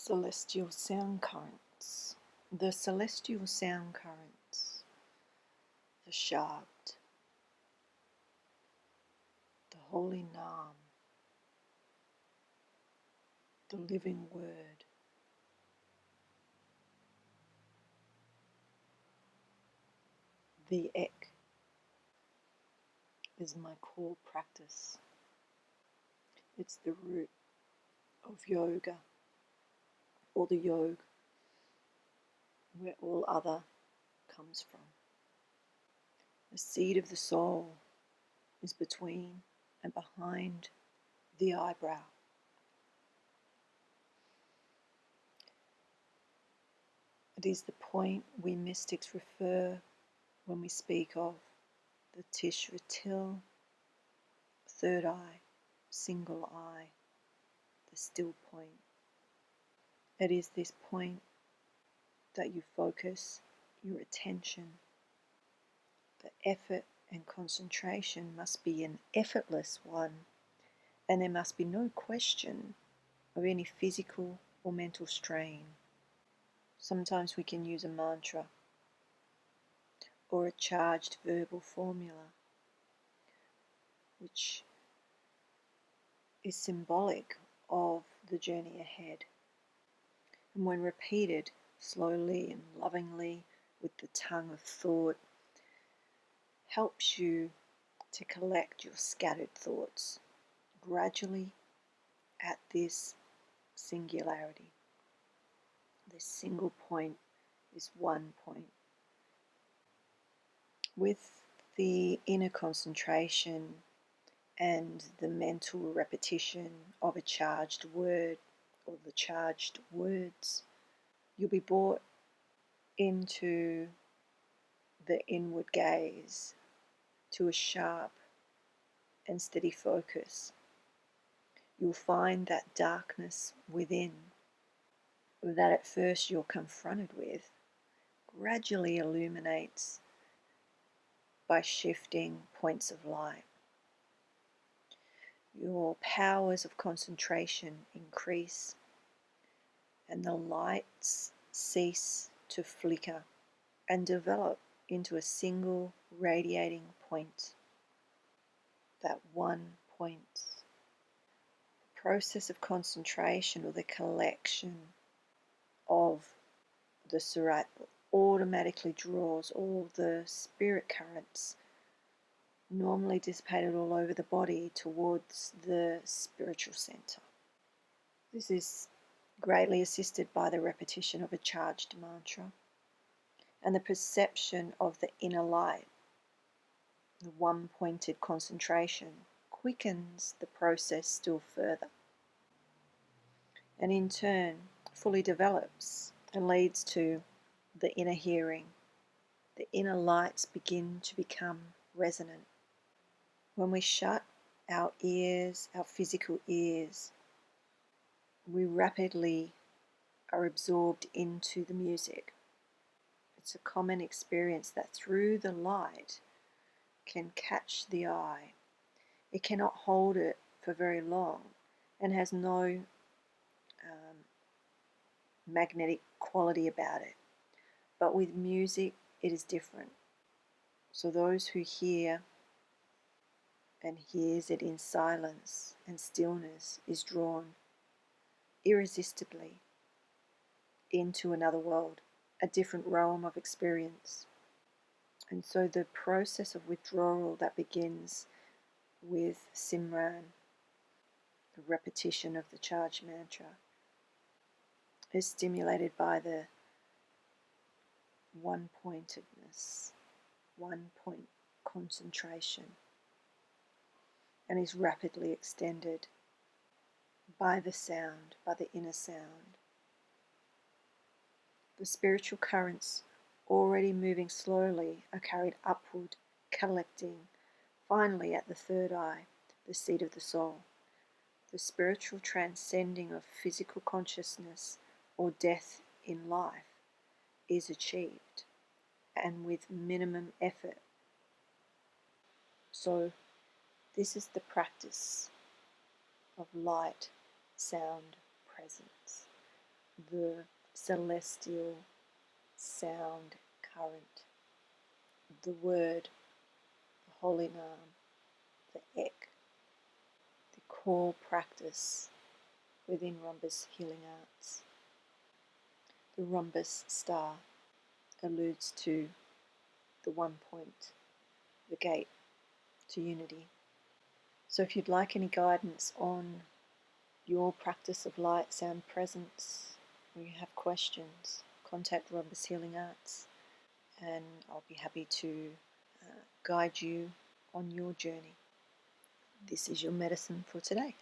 Celestial sound currents. The celestial sound currents, the Shabd, the Holy Naam, the living word, the Ek is my core practice. It's the root of yoga, or the yog, where all other comes from. The seed of the soul is between and behind the eyebrow. It is the point we mystics refer when we speak of the Tishra Til, third eye, single eye, the still point. It is this point that you focus your attention. The effort and concentration must be an effortless one, and there must be no question of any physical or mental strain. Sometimes we can use a mantra or a charged verbal formula, which is symbolic of the journey ahead. And when repeated slowly and lovingly with the tongue of thought, helps you to collect your scattered thoughts gradually at this singularity. This single point is one point. With the inner concentration and the mental repetition of a charged word or the charged words, you'll be brought into the inward gaze, to a sharp and steady focus. You'll find that darkness within, that at first you're confronted with, gradually illuminates by shifting points of light. Your powers of concentration increase, and the lights cease to flicker and develop into a single radiating point. That one point. The process of concentration, or the collection of the Surat, automatically draws all the spirit currents normally dissipated all over the body towards the spiritual center. This is greatly assisted by the repetition of a charged mantra and the perception of the inner light. The one-pointed concentration quickens the process still further, and in turn fully develops and leads to the inner hearing. The inner lights begin to become resonant. When we shut our ears, our physical ears, we rapidly are absorbed into the music. It's a common experience that through the light can catch the eye. It cannot hold it for very long and has no magnetic quality about it. But with music, it is different. So those who hear and hears it in silence and stillness is drawn irresistibly into another world, a different realm of experience. And so the process of withdrawal that begins with Simran, the repetition of the charged mantra, is stimulated by the one-pointedness, one-point concentration, and is rapidly extended by the sound, by the inner sound. The spiritual currents already moving slowly are carried upward, collecting, finally at the third eye, the seat of the soul. The spiritual transcending of physical consciousness or death in life is achieved, and with minimum effort. So this is the practice of light, sound, presence. the celestial sound current, the word, the holy name, the ek, the core practice within Rhombus Healing Arts. The rhombus star alludes to the one point, the gate to unity. So if you'd like any guidance on your practice of light, sound, presence, or you have questions, contact Rhombus Healing Arts and I'll be happy to guide you on your journey. This is your medicine for today.